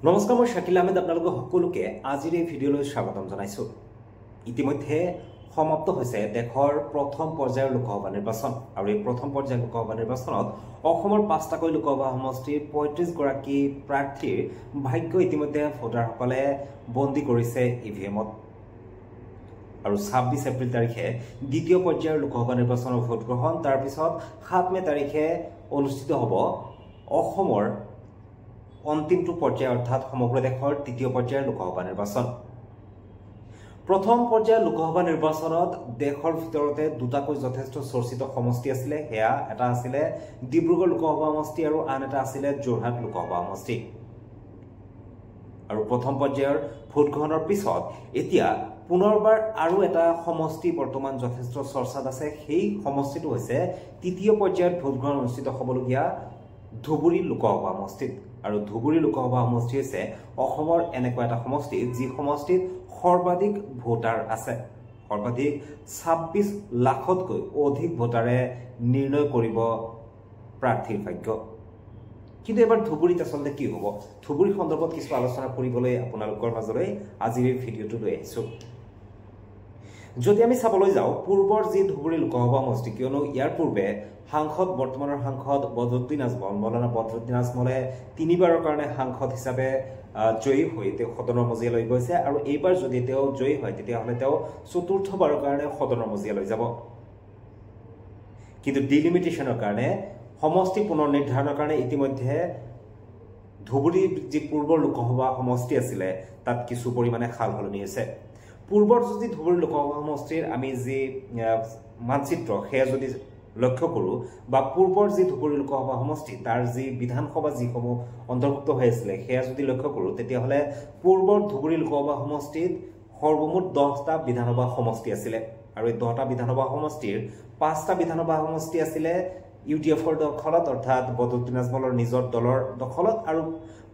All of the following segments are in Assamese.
নমস্কাৰ, মই শাকিল আহমেদ আপোনালোকক সকলোকে আজিৰ এই ভিডিঅ'লৈ স্বাগতম জনাইছোঁ। ইতিমধ্যে সমাপ্ত হৈছে দেশৰ প্ৰথম পৰ্যায়ৰ লোকসভা নিৰ্বাচন আৰু এই প্ৰথম পৰ্যায়ৰ লোকসভা নিৰ্বাচনত অসমৰ ৫টাকৈ লোকসভা সমষ্টিৰ ৩৫গৰাকী প্ৰাৰ্থীৰ ভাগ্য ইতিমধ্যে ভোটাৰসকলে বন্দী কৰিছে ইভিএমত। আৰু ২৬ এপ্ৰিল তাৰিখে দ্বিতীয় পৰ্যায়ৰ লোকসভা নিৰ্বাচনৰ ভোটগ্ৰহণ, তাৰপিছত ৭ মে তাৰিখে অনুষ্ঠিত হ'ব অসমৰ অন্তিমটো পৰ্যায় অৰ্থাৎ সমগ্ৰ দেশৰ তৃতীয় পৰ্যায়ৰ লোকসভা নিৰ্বাচন। প্ৰথম পৰ্যায়ৰ লোকসভা নিৰ্বাচনত দেশৰ ভিতৰতে দুটাকৈ যথেষ্ট চৰ্চিত সমষ্টি আছিলে। সেয়া এটা আছিলে ডিব্ৰুগড় লোকসভা সমষ্টি আৰু আন এটা আছিলে যোৰহাট লোকসভা সমষ্টি। আৰু প্ৰথম পৰ্যায়ৰ ভোটগ্ৰহণৰ পিছত এতিয়া পুনৰবাৰ আৰু এটা সমষ্টি বৰ্তমান যথেষ্ট চৰ্চাত আছে। সেই সমষ্টিটো হৈছে তৃতীয় পৰ্যায়ত ভোটগ্ৰহণ অনুষ্ঠিত হ'বলগীয়া ধুবুৰী লোকসভা সমষ্টিত। আৰু ধুবুৰী লোকসভা সমষ্টি হৈছে অসমৰ এনেকুৱা এটা সমষ্টি যি সমষ্টিত সৰ্বাধিক ভোটাৰ আছে। সৰ্বাধিক ২৬ লাখতকৈ অধিক ভোটাৰে নিৰ্ণয় কৰিব প্ৰাৰ্থীৰ ভাগ্য। কিন্তু এবাৰ ধুবুৰীত আচলতে কি হ'ব, ধুবুৰী সন্দৰ্ভত কিছু আলোচনা কৰিবলৈ আপোনালোকৰ মাজলৈ আজিৰ এই ভিডিঅ'টো লৈ আহিছোঁ। যদি আমি চাবলৈ যাওঁ পূৰ্বৰ যি ধুবুৰী লোকসভা সমষ্টি, কিয়নো ইয়াৰ পূৰ্বে বৰ্তমানৰ সাংসদ বদৰুদ্দিন আজমল, মৌলানা বদৰুদ্দিন আজমলে ৩বাৰৰ কাৰণে সাংসদ হিচাপে জয়ী হৈ তেওঁ সদনৰ মজিয়ালৈ গৈছে আৰু এইবাৰ যদি তেওঁ জয়ী হয় তেতিয়াহ'লে তেওঁ চতুৰ্থবাৰৰ কাৰণে সদনৰ মজিয়ালৈ যাব। কিন্তু ডিলিমিটেশ্যনৰ কাৰণে সমষ্টি পুনৰ নিৰ্ধাৰণৰ কাৰণে ইতিমধ্যে ধুবুৰীৰ যি পূৰ্বৰ লোকসভা সমষ্টি আছিলে তাত কিছু পৰিমাণে সাল সলনি হৈছে। পূৰ্বৰ যদি ধুবুৰী লোকসভা সমষ্টিৰ আমি যি মানচিত্ৰ সেয়া যদি লক্ষ্য কৰোঁ বা পূৰ্বৰ যি ধুবুৰী লোকসভা সমষ্টি তাৰ যি বিধানসভা যিসমূহ অন্তৰ্ভুক্ত হৈ আছিলে সেয়া যদি লক্ষ্য কৰোঁ তেতিয়াহ'লে পূৰ্বৰ ধুবুৰী লোকসভা সমষ্টিত সৰ্বমুঠ 10টা বিধানসভা সমষ্টি আছিলে। আৰু এই 10টা বিধানসভা সমষ্টিৰ 5টা বিধানসভা সমষ্টি আছিলে UDFৰ দখলত অৰ্থাৎ বদৰুদ্দিন আজমলৰ নিজৰ দলৰ দখলত আৰু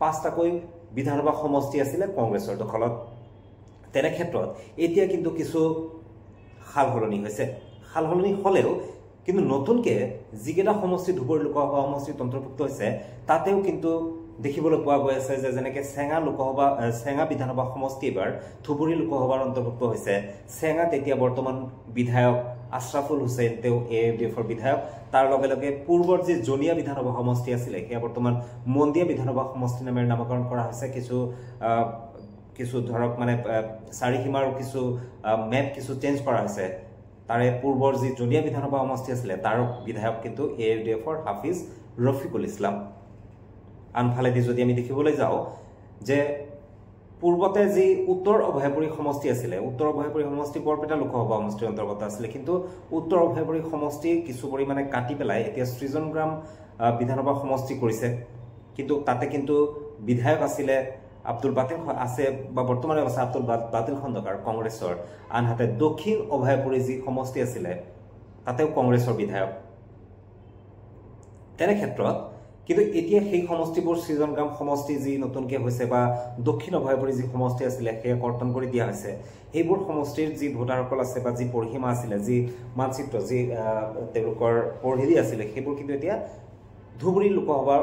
5টাকৈ বিধানসভা সমষ্টি আছিলে কংগ্ৰেছৰ দখলত। তেনে ক্ষেত্ৰত এতিয়া কিন্তু কিছু সাল সলনি হৈছে। সাল সলনি হ'লেও কিন্তু নতুনকৈ যিকেইটা সমষ্টি ধুবুৰী লোকসভা সমষ্টিত অন্তৰ্ভুক্ত হৈছে তাতেও কিন্তু দেখিবলৈ পোৱা গৈ আছে যে যেনেকৈ চেঙা বিধানসভা সমষ্টি এবাৰ ধুবুৰী লোকসভাৰ অন্তৰ্ভুক্ত হৈছে। চেঙাত এতিয়া বৰ্তমান বিধায়ক আশ্ৰাফুল হুছেইন, তেওঁ AUDFৰ বিধায়ক। তাৰ লগে লগে পূৰ্বৰ যি জনীয়া বিধানসভা সমষ্টি আছিলে সেয়া বৰ্তমান মন্দিয়া বিধানসভা সমষ্টি নামেৰে নামকৰণ কৰা হৈছে। কিছু ধৰক মানে চাৰিসীমাৰ কিছু মেপ কিছু চেঞ্জ কৰা হৈছে। তাৰে পূৰ্বৰ যি জনীয়া বিধানসভা সমষ্টি আছিলে তাৰ বিধায়ক কিন্তু AUDFৰ হাফিজ ৰফিকুল ইছলাম। আনফালেদি যদি আমি দেখিবলৈ যাওঁ যে পূৰ্বতে যি উত্তৰ অভয়াপুৰী সমষ্টি আছিলে, উত্তৰ অভয়াপুৰী সমষ্টি বৰপেটা লোকসভা সমষ্টিৰ অন্তৰ্গত আছিলে। কিন্তু উত্তৰ অভয়াপুৰী সমষ্টি কিছু পৰিমাণে কাটি পেলাই এতিয়া সৃজনগ্ৰাম বিধানসভা সমষ্টি কৰিছে। কিন্তু তাতে কিন্তু বিধায়ক আছিলে আব্দুল বাতিল আছে বা বৰ্তমানে আছে আব্দুল বাতিল খন্দকাৰ কংগ্ৰেছৰ। আনহাতে দক্ষিণ অভয়াপুৰী যি সমষ্টি আছিলে তাতেও কংগ্ৰেছৰ বিধায়ক। তেনে ক্ষেত্ৰত কিন্তু এতিয়া সেই সমষ্টিবোৰ সৃজনগ্ৰাম সমষ্টি যি নতুনকৈ হৈছে বা দক্ষিণ অভয়াপুৰী যি সমষ্টি আছিলে সেয়া কৰ্তন কৰি দিয়া হৈছে। সেইবোৰ সমষ্টিৰ যি ভোটাৰসকল আছে বা যি পৰিসীমা আছিলে, যি মানচিত্ৰ, যি তেওঁলোকৰ পৰিধি আছিলে সেইবোৰ কিন্তু এতিয়া ধুবুৰী লোকসভাৰ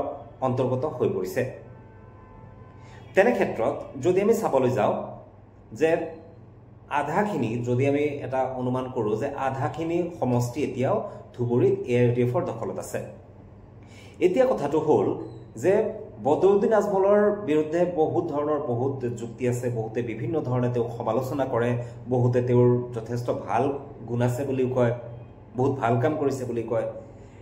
অন্তৰ্গত হৈ পৰিছে। তেনে ক্ষেত্ৰত যদি আমি চাবলৈ যাওঁ যে আধাখিনি যদি আমি এটা অনুমান কৰোঁ যে আধাখিনি সমষ্টি এতিয়াও ধুবুৰীত AUDFৰ দখলত আছে। এতিয়া কথাটো হ'ল যে বদৰুদ্দিন আজমলৰ বিৰুদ্ধে বহুত যুক্তি আছে, বহুতে বিভিন্ন ধৰণে তেওঁক সমালোচনা কৰে, বহুতে তেওঁৰ যথেষ্ট ভাল গুণ আছে বুলিও কয়, বহুত ভাল কাম কৰিছে বুলি কয়।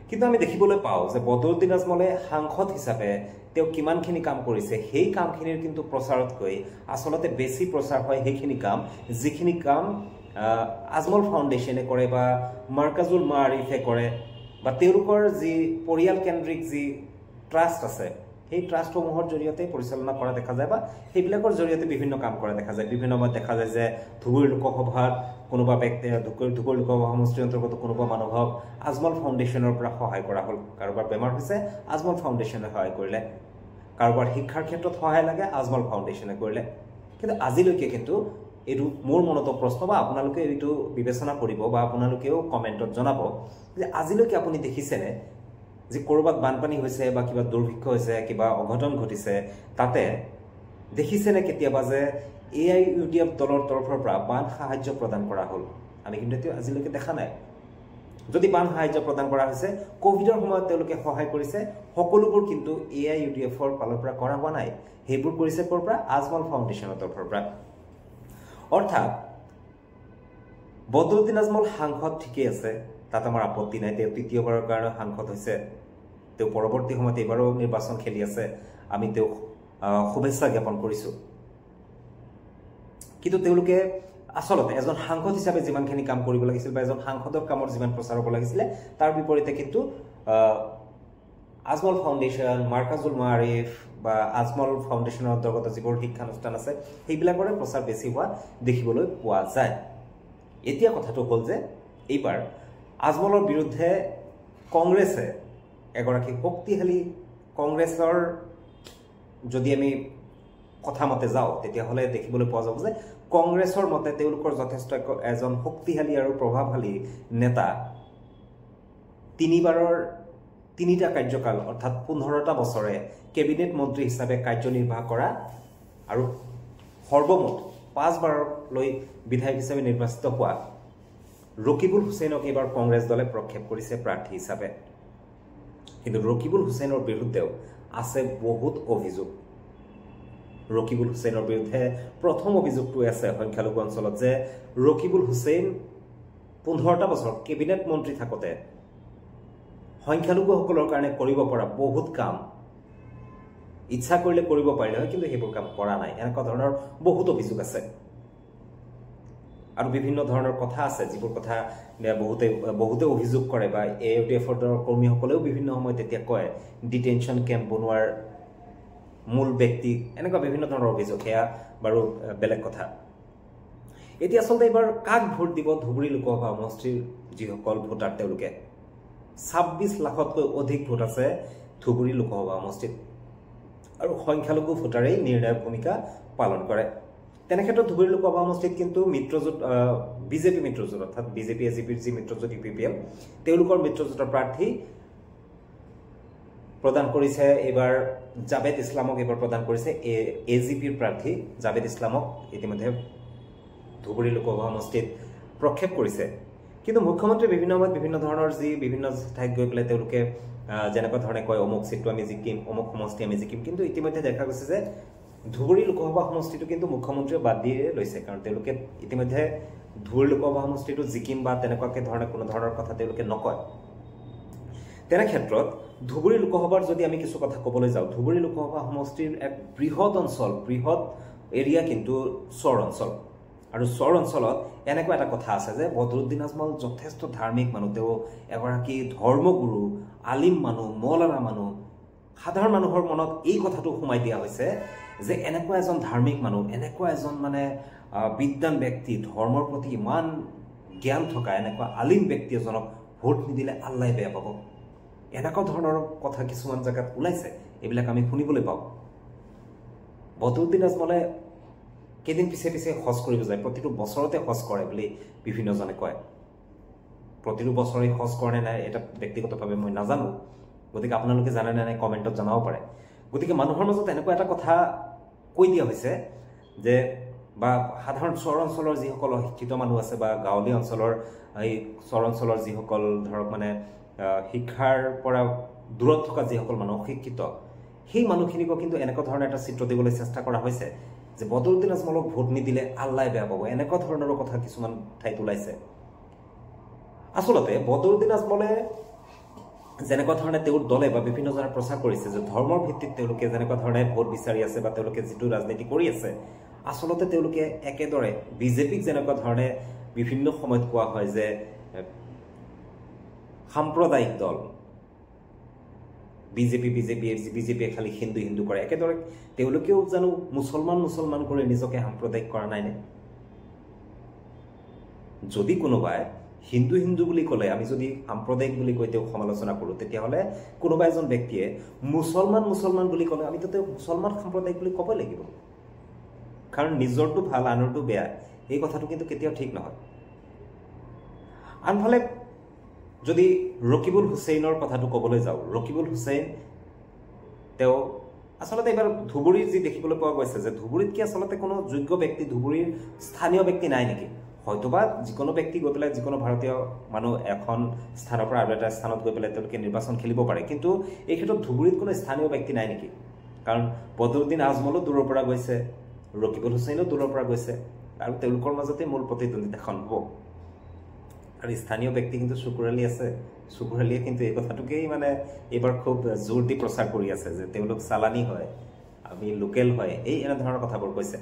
কিন্তু আমি দেখিবলৈ পাওঁ যে বদৰুদ্দিন আজমলে সাংসদ হিচাপে তেওঁ কিমানখিনি কাম কৰিছে সেই কামখিনিৰ কিন্তু প্ৰচাৰতকৈ আচলতে বেছি প্ৰচাৰ হয় সেইখিনি কাম যিখিনি কাম আজমল ফাউণ্ডেশ্যনে কৰে বা মাৰ্কাজুল মাৰিফে কৰে বা তেওঁলোকৰ যি পৰিয়ালকেন্দ্ৰিক যি ট্ৰাষ্ট আছে সেই ট্ৰাষ্টসমূহৰ জৰিয়তে পৰিচালনা কৰা দেখা যায় বা সেইবিলাকৰ জৰিয়তে বিভিন্ন কাম কৰা দেখা যায়। বিভিন্ন সময়ত দেখা যায় যে ধুবুৰী লোকসভাত কোনোবা ব্যক্তিয়ে ধুবুৰী লোকসভা সমষ্টিৰ অন্তৰ্গত কোনোবা মানুহক আজমল ফাউণ্ডেশ্যনৰ পৰা সহায় কৰা হ'ল। কাৰোবাৰ বেমাৰ হৈছে আজমল ফাউণ্ডেশ্যনে সহায় কৰিলে, কাৰোবাৰ শিক্ষাৰ ক্ষেত্ৰত সহায় লাগে আজমল ফাউণ্ডেশ্যনে কৰিলে। কিন্তু আজিলৈকে কিন্তু এইটো মোৰ মনত প্ৰশ্ন বা আপোনালোকে এইটো বিবেচনা কৰিব বা আপোনালোকেও কমেণ্টত জনাব যে আজিলৈকে আপুনি দেখিছেনে যে কৰবাত বানপানী হৈছে বা কিবা দুৰ্ভিক্ষ হৈছে, কিবা অঘটন ঘটিছে, তাতে দেখিছেনে কেতিয়াবা যে AIUDF দলৰ তৰফৰ পৰা বান সাহায্য প্ৰদান কৰা হ'ল আমি কিন্তু আজিলৈকে দেখা নাই যদি বান সাহায্য প্ৰদান কৰা হৈছে কোভিডৰ সময়ত তেওঁলোকে সহায় কৰিছে সকলোবোৰ কিন্তু AIUDFৰ ফালৰ পৰা কৰা হোৱা নাই সেইবোৰ কৰিছে ক'ৰ পৰা আজমল ফাউণ্ডেশ্যনৰ তৰফৰ পৰা অৰ্থাৎ বদৰুদ্দিন আজমল সাংসদ ঠিকই আছে তাত আমাৰ আপত্তি নাই তেওঁ তৃতীয়বাৰৰ কাৰণে সাংসদ হৈছে তেওঁ পৰৱৰ্তী সময়ত এবাৰো নিৰ্বাচন খেলি আছে আমি তেওঁক শুভেচ্ছা জ্ঞাপন কৰিছোঁ কিন্তু তেওঁলোকে আসলতে এজন সাংসদ হিচাপে যিমানখিনি কাম কৰিব লাগিছিল বা এজন সাংসদৰ কামৰ যিমান প্ৰচাৰ হ'ব লাগিছিল তাৰ বিপৰীতে কিন্তু আজমল ফাউণ্ডেশ্যন মাৰ্কাজুল মাৰিফ বা আজমল ফাউণ্ডেশ্যনৰ অন্তৰ্গত যিবোৰ শিক্ষানুষ্ঠান আছে সেইবিলাকৰে প্ৰচাৰ বেছি হোৱা দেখিবলৈ পোৱা যায় এতিয়া কথাটো হ'ল যে এইবাৰ আজমলৰ বিৰুদ্ধে কংগ্ৰেছে এগৰাকী শক্তিশালী কংগ্ৰেছৰ যদি আমি কথা মতে যাওঁ তেতিয়াহ'লে দেখিবলৈ পোৱা যাব যে কংগ্ৰেছৰ মতে তেওঁলোকৰ যথেষ্ট এজন শক্তিশালী আৰু প্ৰভাৱশালী নেতা তিনিটা কাৰ্যকাল অৰ্থাৎ 15টা বছৰে কেবিনেট মন্ত্ৰী হিচাপে কাৰ্যনিৰ্বাহ কৰা আৰু সৰ্বমুঠ 5 বাৰলৈ বিধায়ক হিচাপে নিৰ্বাচিত হোৱা ৰকিবুল হুছেইনক এইবাৰ কংগ্ৰেছ দলে প্ৰক্ষেপ কৰিছে প্ৰাৰ্থী হিচাপে কিন্তু ৰকিবুল হুছেইনৰ বিৰুদ্ধেও আছে বহুত অভিযোগ ৰকিবুল হুছেইনৰ বিৰুদ্ধে প্ৰথম অভিযোগটো আছে সংখ্যালঘু অঞ্চলত যে ৰকিবুল হুছেইন 15টা বছৰ কেবিনেট মন্ত্ৰী থাকোতে সংখ্যালঘুসকলৰ কাৰণে কৰিব পৰা বহুত কাম ইচ্ছা কৰিলে কৰিব পাৰিলে হয় কিন্তু সেইবোৰ কাম কৰা নাই এনেকুৱা ধৰণৰ বহুত অভিযোগ আছে আৰু বিভিন্ন ধৰণৰ কথা আছে যিবোৰ কথা বহুতে অভিযোগ কৰে বা AIUDFৰ কৰ্মীসকলেও বিভিন্ন সময়ত তেতিয়া কয় ডিটেনশ্যন কেম্প বনোৱাৰ মূল ব্যক্তি এনেকুৱা বিভিন্ন ধৰণৰ অভিযোগ সেয়া বাৰু বেলেগ কথা এতিয়া আচলতে এইবাৰ কাক ভোট দিব ধুবুৰী লোকসভা সমষ্টিৰ যিসকল ভোটাৰ তেওঁলোকে 26 লাখতকৈ অধিক ভোট আছে ধুবুৰী লোকসভা সমষ্টিত আৰু সংখ্যালঘু ভোটাৰেই নিৰ্ণায়ক ভূমিকা পালন কৰে তেনে ক্ষেত্ৰত ধুবুৰী লোকসভা সমষ্টিত কিন্তু মিত্ৰজোঁট বিজেপি মিত্ৰজোঁট অৰ্থাৎ বিজেপি এজিপিৰ যি মিত্ৰজোঁট UPPL তেওঁলোকৰ মিত্ৰজোঁটৰ প্ৰাৰ্থী প্ৰদান কৰিছে এইবাৰ জাবেদ ইছলামক এইবাৰ প্ৰদান কৰিছে AGPৰ প্ৰাৰ্থী জাবেদ ইছলামক ইতিমধ্যে ধুবুৰী লোকসভা সমষ্টিত প্ৰক্ষেপ কৰিছে কিন্তু মুখ্যমন্ত্ৰী বিভিন্ন সময়ত বিভিন্ন ধৰণৰ যি বিভিন্ন ঠাইত গৈ পেলাই তেওঁলোকে যেনেকুৱা ধৰণে কয় অমুক চিটটো আমি জিকিম অমুক সমষ্টি আমি জিকিম কিন্তু ইতিমধ্যে দেখা গৈছে যে ধুবুৰী লোকসভা সমষ্টিটো কিন্তু মুখ্যমন্ত্ৰীয়ে বাদ দিয়ে লৈছে কাৰণ তেওঁলোকে ইতিমধ্যে ধুবুৰী লোকসভা সমষ্টিটো জিকিম বা তেনেকুৱাকে ধৰণে কোনো ধৰণৰ কথা তেওঁলোকে নকয় তেনে ক্ষেত্ৰত ধুবুৰী লোকসভাৰ যদি আমি কিছু কথা ক'বলৈ যাওঁ ধুবুৰী লোকসভা সমষ্টিৰ এক বৃহৎ এৰিয়া কিন্তু চৰ অঞ্চল আৰু চৰ অঞ্চলত এনেকুৱা এটা কথা আছে যে বদৰুদ্দিন আজমল যথেষ্ট ধাৰ্মিক মানুহ তেওঁ এগৰাকী ধৰ্মগুৰু আলিম মানুহ মৌলানা মানুহ সাধাৰণ মানুহৰ মনত এই কথাটো সোমাই দিয়া হৈছে যে এনেকুৱা এজন ধাৰ্মিক মানুহ এনেকুৱা এজন মানে বিদ্বান ব্যক্তি ধৰ্মৰ প্ৰতি ইমান জ্ঞান থকা এনেকুৱা আলিম ব্যক্তি এজনক ভোট নিদিলে আল্লাই বেয়া পাব এনেকুৱা ধৰণৰ কথা কিছুমান জায়গাত ওলাইছে এইবিলাক আমি শুনিবলৈ পাওঁ বদৰুদ্দিন আজমলে কেদিন পিছে পিছে খৰচ কৰিব যায় প্ৰতিটো বছৰতে খৰচ কৰে বুলি বিভিন্নজনে কয় প্ৰতিটো বছৰে খৰচ কৰে নাই এটা ব্যক্তিগতভাৱে মই নাজানো গতিকে আপোনালোকে জানে নাই কমেণ্টত জনাব পাৰে গতিকে মানুহৰ মাজত এনেকুৱা এটা কথা কৈ দিয়া হৈছে যে বা সাধাৰণ চৰ অঞ্চলৰ যিসকল শিক্ষিত মানুহ আছে বা গাঁৱলীয়া অঞ্চলৰ এই চৰ অঞ্চলৰ যিসকল ধৰক মানে শিক্ষাৰ পৰা দূৰত থকা যিসকল মানুহ শিক্ষিত সেই মানুহখিনিকো কিন্তু এনেকুৱা ধৰণৰ এটা চিত্ৰ দিবলৈ চেষ্টা কৰা হৈছে যে বদৰুদ্দিন আজমলক ভোট নিদিলে আল্লাই বেয়া পাব এনেকুৱা ধৰণৰ কথা কিছুমান ঠাইত ওলাইছে আসলতে বদৰুদ্দিন আজমলে যেনেকুৱা ধৰণে তেওঁৰ দলে বা বিভিন্নজনে প্ৰচাৰ কৰিছে যে ধৰ্মৰ ভিত্তিত তেওঁলোকে যেনেকুৱা ধৰণে ভোট বিচাৰি আছে বা তেওঁলোকে যিটো ৰাজনীতি কৰি আছে আসলতে তেওঁলোকে একেদৰে বিজেপিক যেনেকুৱা ধৰণে বিভিন্ন সময়ত কোৱা হয় যে সাম্প্ৰদায়িক দল বিজেপিয়ে খালি হিন্দু কৰে একেদৰে তেওঁলোকেও জানো মুছলমান কৰি নিজকে সাম্প্ৰদায়িক কৰা নাইনে যদি কোনোবাই হিন্দু বুলি ক'লে আমি যদি সাম্প্ৰদায়িক বুলি কৈ তেওঁক সমালোচনা কৰোঁ তেতিয়াহ'লে কোনোবা এজন ব্যক্তিয়ে মুছলমান বুলি ক'লে আমিতো তেওঁক মুছলমান সাম্প্ৰদায়িক বুলি ক'ব লাগিব কাৰণ নিজৰটো ভাল আনৰটো বেয়া এই কথাটো কিন্তু কেতিয়াও ঠিক নহয় আনফালে যদি ৰকিবুল হুছেইনৰ কথাটো ক'বলৈ যাওঁ ৰকিবুল হুছেইন তেওঁ আচলতে এবাৰ ধুবুৰীৰ যি দেখিবলৈ পোৱা গৈছে যে ধুবুৰীত কি আচলতে কোনো যোগ্য ব্যক্তি ধুবুৰীৰ স্থানীয় ব্যক্তি নাই নেকি হয়তোবা যিকোনো ব্যক্তি গৈ পেলাই যিকোনো ভাৰতীয় মানুহ এখন স্থানৰ পৰা আৰু এটা স্থানত গৈ পেলাই তেওঁলোকে নিৰ্বাচন খেলিব পাৰে কিন্তু এই ক্ষেত্ৰত ধুবুৰীত কোনো স্থানীয় ব্যক্তি নাই নেকি কাৰণ বদৰুদ্দিন আজমলো দূৰৰ পৰা গৈছে ৰকিবুল হুছেইনো দূৰৰ পৰা গৈছে আৰু তেওঁলোকৰ মাজতে মূল প্ৰতিদ্বন্দ্বিতাখন হ'ব আৰু স্থানীয় ব্যক্তি কিন্তু চকুৰ আলী আছে চকুৰ আলীয়ে কিন্তু এই কথাটোকেই মানে এইবাৰ খুব জোৰ দি প্ৰচাৰ কৰি আছে যে তেওঁলোক চালানী হয় আমি লোকেল হয় এই এনেধৰণৰ কথাবোৰ কৈছে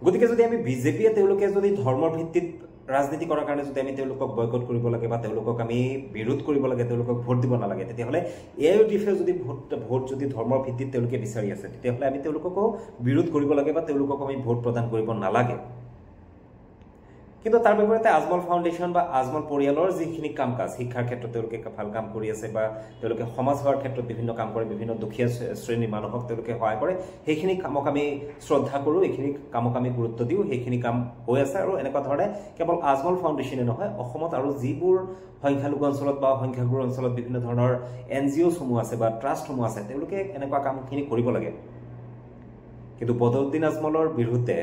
গতিকে যদি আমি বিজেপিয়ে তেওঁলোকে যদি ধৰ্মৰ ভিত্তিত ৰাজনীতি কৰাৰ কাৰণে যদি আমি তেওঁলোকক বয়কট কৰিব লাগে বা তেওঁলোকক আমি বিৰোধ কৰিব লাগে তেওঁলোকক ভোট দিব নালাগে তেতিয়াহ'লে এআইইউডিএফে যদি ভোট যদি ধৰ্মৰ ভিত্তিত তেওঁলোকে বিচাৰি আছে তেতিয়াহ'লে আমি তেওঁলোককো বিৰোধ কৰিব লাগে বা তেওঁলোকক আমি ভোট প্ৰদান কৰিব নালাগে কিন্তু তাৰ বিপৰীতে আজমল ফাউণ্ডেশ্যন বা আজমল পৰিয়ালৰ যিখিনি কাম কাজ শিক্ষাৰ ক্ষেত্ৰত তেওঁলোকে ভাল কাম কৰি আছে বা তেওঁলোকে সমাজ সেৱাৰ ক্ষেত্ৰত বিভিন্ন কাম কৰে বিভিন্ন দুখীয়া শ্ৰেণীৰ মানুহক তেওঁলোকে সহায় কৰে সেইখিনি কামক আমি শ্ৰদ্ধা কৰোঁ এইখিনি কামক আমি গুৰুত্ব দিওঁ সেইখিনি কাম হৈ আছে আৰু এনেকুৱা ধৰণে কেৱল আজমল ফাউণ্ডেশ্যনে নহয় অসমত আৰু যিবোৰ সংখ্যালঘু অঞ্চলত বা সংখ্যাগুৰু অঞ্চলত বিভিন্ন ধৰণৰ NGOসমূহ আছে বা ট্ৰাষ্টসমূহ আছে তেওঁলোকে এনেকুৱা কামখিনি কৰিব লাগে কিন্তু বদৰুদ্দিন আজমলৰ বিৰুদ্ধে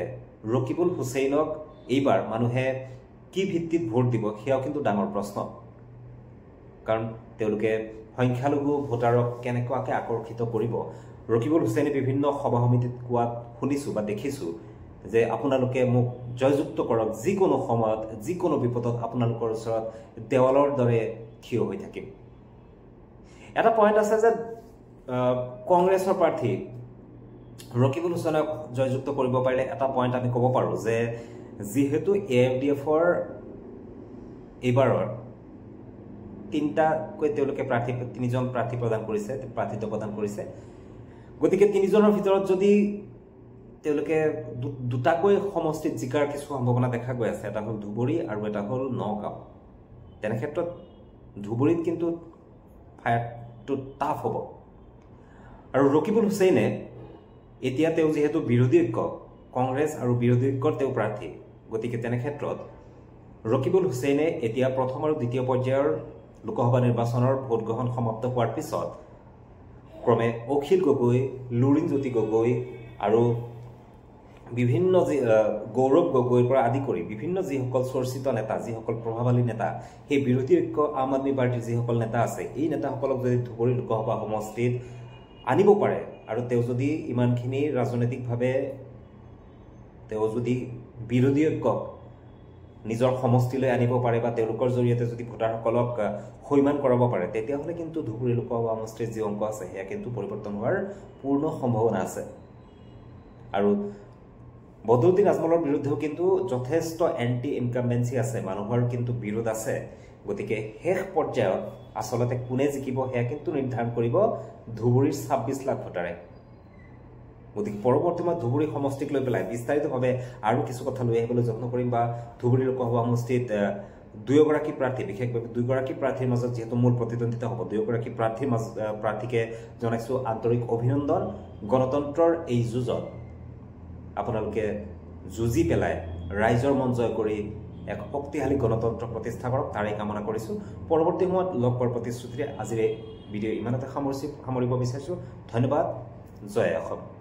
ৰকিবুল হুছেইনক এইবাৰ মানুহে কি ভিত্তিত ভোট দিব সেয়াও কিন্তু ডাঙৰ প্ৰশ্ন কাৰণ তেওঁলোকে সংখ্যালঘু ভোটাৰক কেনেকুৱাকৈ আকৰ্ষিত কৰিব ৰকিবুল হুছেইনে বিভিন্ন সভা সমিতিত কোৱাত শুনিছোঁ বা দেখিছোঁ যে আপোনালোকে মোক জয়যুক্ত কৰক যিকোনো সময়ত যিকোনো বিপদত আপোনালোকৰ ওচৰত দেৱালৰ দৰে থিয় হৈ থাকিম এটা পইণ্ট আছে যে কংগ্ৰেছৰ প্ৰাৰ্থী ৰকিবুল হুছেইনক জয়যুক্ত কৰিব পাৰিলে এটা পইণ্ট আমি ক'ব পাৰোঁ যে যিহেতু এআইইউডিএফৰ এইবাৰৰ তিনিটাকৈ তেওঁলোকে তিনিজন প্ৰাৰ্থী প্ৰদান কৰিছে প্ৰাৰ্থিত্ব প্ৰদান কৰিছে গতিকে তিনিজনৰ ভিতৰত যদি তেওঁলোকে দুটাকৈ সমষ্টিত জিকাৰ কিছু সম্ভাৱনা দেখা গৈ আছে এটা হ'ল ধুবুৰী আৰু এটা হ'ল নগাঁও তেনে ক্ষেত্ৰত ধুবুৰীত কিন্তু ফায়াৰটো টাফ হ'ব আৰু ৰকিবুল হুছেইনে এতিয়া তেওঁ যিহেতু বিৰোধী ঐক্য কংগ্ৰেছ আৰু বিৰোধী ঐক্যৰ তেওঁ প্ৰাৰ্থী গতিকে তেনে ক্ষেত্ৰত ৰকিবুল হুছেইনে এতিয়া প্ৰথম আৰু দ্বিতীয় পৰ্যায়ৰ লোকসভা নিৰ্বাচনৰ ভোট গ্ৰহণ সমাপ্ত হোৱাৰ পিছত ক্ৰমে অখিল গগৈ লুৰিণজ্যোতি গগৈ আৰু বিভিন্ন যি গৌৰৱ গগৈৰ পৰা আদি কৰি বিভিন্ন যিসকল চৰ্চিত নেতা যিসকল প্ৰভাৱশালী নেতা সেই বিৰোধী ঐক্য আম আদমি পাৰ্টিৰ যিসকল নেতা আছে এই নেতাসকলক যদি ধুবুৰী লোকসভা সমষ্টিত আনিব পাৰে আৰু তেওঁ যদি ইমানখিনি ৰাজনৈতিকভাৱে তেওঁ যদি বিৰোধী ঐক্যক নিজৰ সমষ্টিলৈ আনিব পাৰে বা তেওঁলোকৰ জৰিয়তে যদি ভোটাৰসকলক সৈমান কৰাব পাৰে তেতিয়াহ'লে কিন্তু ধুবুৰী লোকসভা সমষ্টিৰ যি অংক আছে সেয়া কিন্তু পৰিৱৰ্তন হোৱাৰ পূৰ্ণ সম্ভাৱনা আছে আৰু বদৰুদ্দিন আজমলৰ বিৰুদ্ধেও কিন্তু যথেষ্ট এণ্টি ইনকামবেঞ্চি আছে মানুহৰ কিন্তু বিৰোধ আছে গতিকে শেষ পৰ্যায়ত আচলতে কোনে জিকিব সেয়া কিন্তু নিৰ্ধাৰণ কৰিব ধুবুৰীৰ ২৬ লাখ ভোটাৰে গতিকে পৰৱৰ্তী সময়ত ধুবুৰী সমষ্টিক লৈ পেলাই বিস্তাৰিতভাৱে আৰু কিছু কথা লৈ আহিবলৈ যত্ন কৰিম বা ধুবুৰী লোকসভা সমষ্টিত দুয়োগৰাকী প্ৰাৰ্থী বিশেষভাৱে দুয়োগৰাকী প্ৰাৰ্থীৰ মাজত যিহেতু মূল প্ৰতিদ্বন্দ্বিতা হ'ব দুয়োগৰাকী প্ৰাৰ্থীকে জনাইছোঁ আন্তৰিক অভিনন্দন গণতন্ত্ৰৰ এই যুঁজত আপোনালোকে যুঁজি পেলাই ৰাইজৰ মন জয় কৰি এক শক্তিশালী গণতন্ত্ৰ প্ৰতিষ্ঠা কৰক তাৰে কামনা কৰিছোঁ পৰৱৰ্তী সময়ত লগ পোৱাৰ প্ৰতিশ্ৰুতিৰে আজিৰ এই ভিডিঅ' ইমানতে সামৰিব বিচাৰিছোঁ ধন্যবাদ জয় অসম